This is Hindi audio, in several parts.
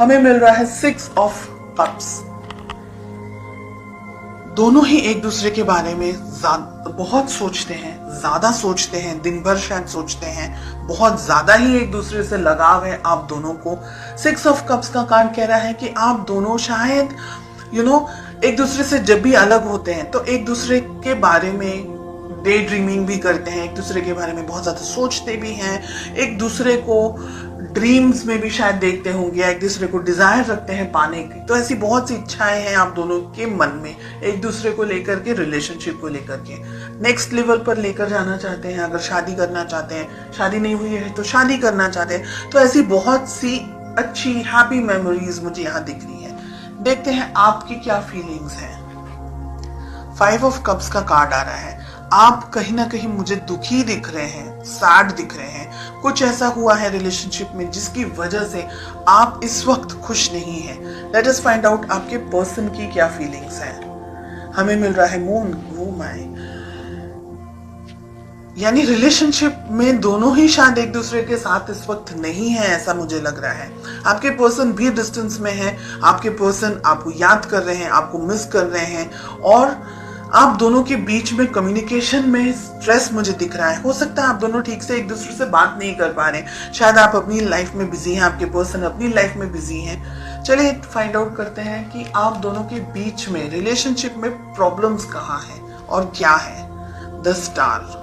हमें मिल रहा है 6 ऑफ कप्स। दोनों ही एक दूसरे के बारे में बहुत सोचते हैं, ज्यादा सोचते हैं, दिन भर शायद सोचते हैं, बहुत ज्यादा ही एक दूसरे से लगाव है आप दोनों को। 6 ऑफ कप्स का कार्ड कह रहा है कि आप दोनों शायद एक दूसरे से जब भी अलग होते हैं तो एक दूसरे के बारे में डे ड्रीमिंग भी करते हैं, एक दूसरे के बारे में बहुत ज्यादा सोचते भी हैं, एक दूसरे को ड्रीम्स में भी शायद देखते होंगे, एक दूसरे को डिजायर रखते हैं पाने की। तो ऐसी बहुत सी इच्छाएं हैं आप दोनों के मन में एक दूसरे को लेकर के, रिलेशनशिप को लेकर के नेक्स्ट लेवल पर लेकर जाना चाहते हैं। अगर शादी करना चाहते हैं, शादी नहीं हुई है तो शादी करना चाहते हैं, तो ऐसी बहुत सी अच्छी हैप्पी मेमोरीज मुझे यहाँ दिख रही है। देखते हैं आपकी क्या फीलिंग्स हैं। 5 ऑफ कप्स का कार्ड आ रहा है। आप कहीं ना कहीं मुझे दुखी दिख रहे हैं, सैड दिख रहे हैं। कुछ ऐसा हुआ है रिलेशनशिप में जिसकी वजह से आप इस वक्त खुश नहीं हैं। लेट अस फाइंड आउट आपके पर्सन की क्या फीलिंग्स हैं। हमें मिल रहा है मून, वो माय, यानी रिलेशनशिप में दोनों ही शायद एक दूसरे के साथ इस वक्त नहीं है, ऐसा मुझे लग रहा है। आपके पर्सन भी डिस्टेंस में है, आपके पर्सन आपको याद कर रहे हैं, आपको मिस कर रहे हैं, और आप दोनों के बीच में कम्युनिकेशन में स्ट्रेस मुझे दिख रहा है। हो सकता है आप दोनों ठीक से एक दूसरे से बात नहीं कर पा रहे, शायद आप अपनी लाइफ में बिजी हैं, आपके पर्सन अपनी लाइफ में बिजी हैं। चलिए फाइंड आउट करते हैं कि आप दोनों के बीच में रिलेशनशिप में प्रॉब्लम्स कहाँ हैं और क्या है। द स्टार,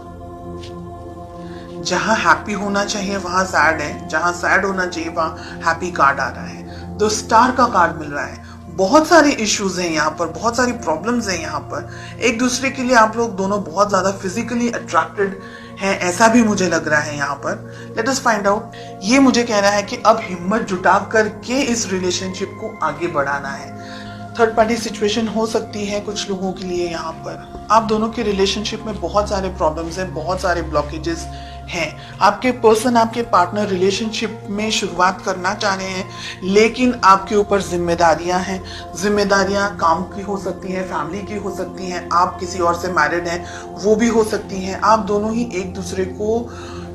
जहां हैप्पी होना चाहिए वहां सैड है, जहां सैड होना चाहिए वहां हैप्पी कार्ड आ रहा है। द स्टार का कार्ड मिल रहा है। बहुत सारे इश्यूज हैं यहाँ पर, बहुत सारी प्रॉब्लम्स हैं यहाँ पर। एक दूसरे के लिए आप लोग दोनों बहुत ज्यादा फिजिकली अट्रैक्टेड हैं, ऐसा भी मुझे लग रहा है यहाँ पर। Let us find out. ये मुझे कह रहा है कि अब हिम्मत जुटा करके इस रिलेशनशिप को आगे बढ़ाना है। थर्ड पार्टी सिचुएशन हो सकती है कुछ लोगों के लिए यहाँ पर। आप दोनों के रिलेशनशिप में बहुत सारे प्रॉब्लम्स हैं, बहुत सारे ब्लॉकेजेस हैं। आपके पर्सन, आपके पार्टनर रिलेशनशिप में शुरुआत करना चाह रहे हैं, लेकिन आपके ऊपर जिम्मेदारियां हैं। जिम्मेदारियां काम की हो सकती हैं, फैमिली की हो सकती हैं, आप किसी और से मैरिड हैं वो भी हो सकती हैं। आप दोनों ही एक दूसरे को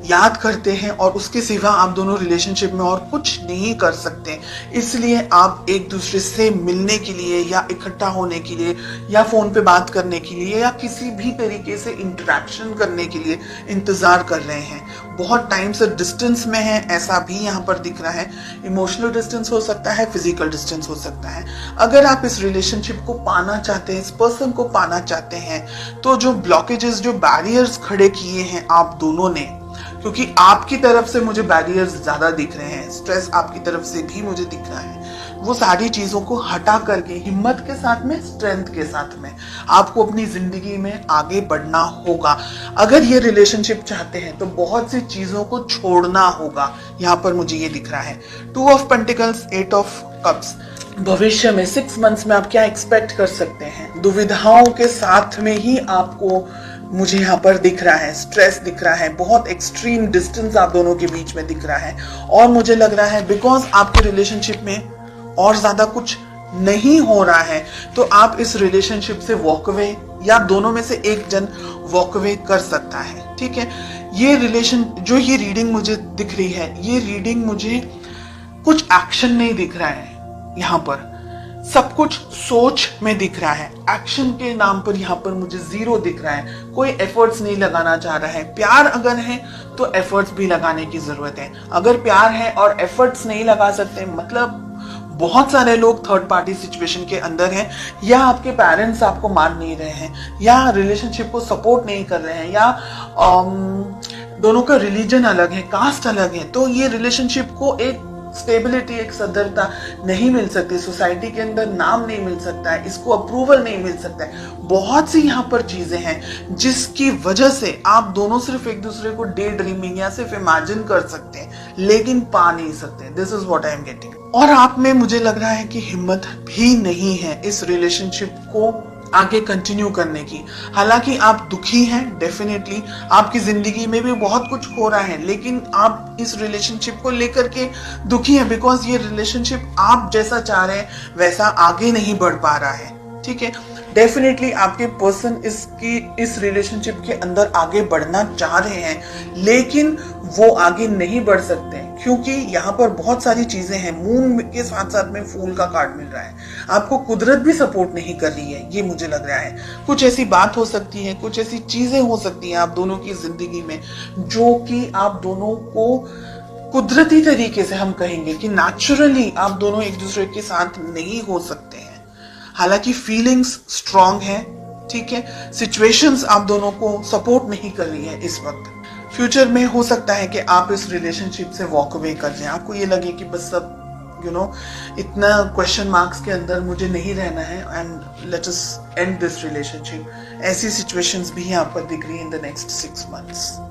याद करते हैं और उसके सिवा आप दोनों रिलेशनशिप में और कुछ नहीं कर सकते। इसलिए आप एक दूसरे से मिलने के लिए या इकट्ठा होने के लिए या फोन पे बात करने के लिए या किसी भी तरीके से इंटरेक्शन करने के लिए इंतजार कर रहे हैं। बहुत टाइम से डिस्टेंस में है, ऐसा भी यहाँ पर दिख रहा है। इमोशनल डिस्टेंस हो सकता है, फिजिकल डिस्टेंस हो सकता है। अगर आप इस रिलेशनशिप को पाना चाहते हैं, इस पर्सन को पाना चाहते हैं, तो जो ब्लॉकेजेस, जो बैरियर्स खड़े किए हैं आप दोनों ने, क्योंकि आपकी तरफ से मुझे बैरियर्स ज्यादा दिख रहे हैं, स्ट्रेस आपकी तरफ से भी मुझे दिख रहा है, वो सारी चीजों को हटा करके हिम्मत के साथ में, स्ट्रेंथ के साथ में आपको अपनी जिंदगी में आगे बढ़ना होगा। अगर ये रिलेशनशिप चाहते हैं तो बहुत सी चीजों को छोड़ना होगा। यहाँ पर मुझे ये दिख रहा है 2 ऑफ पेंटिकल्स, 8 ऑफ कप्स। भविष्य में 6 मंथ्स में आप क्या एक्सपेक्ट कर सकते हैं। दुविधाओं के साथ में ही आपको मुझे यहाँ पर दिख रहा है, स्ट्रेस दिख रहा है, बहुत एक्सट्रीम डिस्टेंस आप दोनों के बीच में दिख रहा है। और मुझे लग रहा है बिकॉज आपके रिलेशनशिप में और ज्यादा कुछ नहीं हो रहा है, तो आप इस रिलेशनशिप से वॉक अवे, या दोनों में से एक जन वॉक अवे कर सकता है। ठीक है, ये रिलेशन, जो ये रीडिंग मुझे दिख रही है, ये रीडिंग मुझे कुछ एक्शन नहीं दिख रहा है। यहाँ पर सब कुछ सोच में दिख रहा है, एक्शन के नाम पर यहाँ पर मुझे 0 दिख रहा है। कोई एफर्ट्स नहीं लगाना चाह रहा है। प्यार अगर है तो एफर्ट्स भी लगाने की जरूरत है। अगर प्यार है और एफर्ट्स नहीं लगा सकते, मतलब बहुत सारे लोग थर्ड पार्टी सिचुएशन के अंदर हैं, या आपके पेरेंट्स आपको मान नहीं रहे हैं, या रिलेशनशिप को सपोर्ट नहीं कर रहे हैं, या दोनों का रिलीजन अलग है, कास्ट अलग है, तो ये रिलेशनशिप को एक स्टेबिलिटी, एक सदरता नहीं मिल सकती, सोसाइटी के अंदर नाम नहीं मिल सकता है, इसको अप्रूवल नहीं मिल सकता है। बहुत सी यहाँ पर चीजें हैं जिसकी वजह से आप दोनों सिर्फ एक दूसरे को डे ड्रीमिंग या सिर्फ इमेजिन कर सकते हैं, लेकिन पा नहीं सकते। This is what I am getting. और आप में मुझे लग रहा है कि हिम्मत भी नहीं है इस रिलेशनशिप को आगे कंटिन्यू करने की। हालांकि आप दुखी हैं, डेफिनेटली आपकी जिंदगी में भी बहुत कुछ हो रहा है, लेकिन आप इस रिलेशनशिप को लेकर के दुखी हैं बिकॉज ये रिलेशनशिप आप जैसा चाह रहे हैं वैसा आगे नहीं बढ़ पा रहा है। ठीक है, डेफिनेटली आपके पर्सन इस रिलेशनशिप के अंदर आगे बढ़ना चाह रहे हैं, लेकिन वो आगे नहीं बढ़ सकते हैं। क्योंकि यहाँ पर बहुत सारी चीजें हैं, मून के साथ साथ में फूल का कार्ड मिल रहा है। आपको कुदरत भी सपोर्ट नहीं कर रही है, ये मुझे लग रहा है। कुछ ऐसी बात हो सकती है, कुछ ऐसी चीजें हो सकती हैं आप दोनों की जिंदगी में जो कि आप दोनों को कुदरती तरीके से, हम कहेंगे कि नेचुरली आप दोनों एक दूसरे के साथ नहीं हो सकते हैं। हालांकि फीलिंग्स स्ट्रांग है, ठीक है, सिचुएशंस आप दोनों को सपोर्ट नहीं कर रही है इस वक्त। फ्यूचर में हो सकता है कि आप इस रिलेशनशिप से वॉक अवे कर जाएं, आपको ये लगे कि बस सब इतना क्वेश्चन मार्क्स के अंदर मुझे नहीं रहना है and let us and this relationship. ऐसी सिचुएशंस भी यहाँ पर दिख रही है इन द नेक्स्ट 6 months।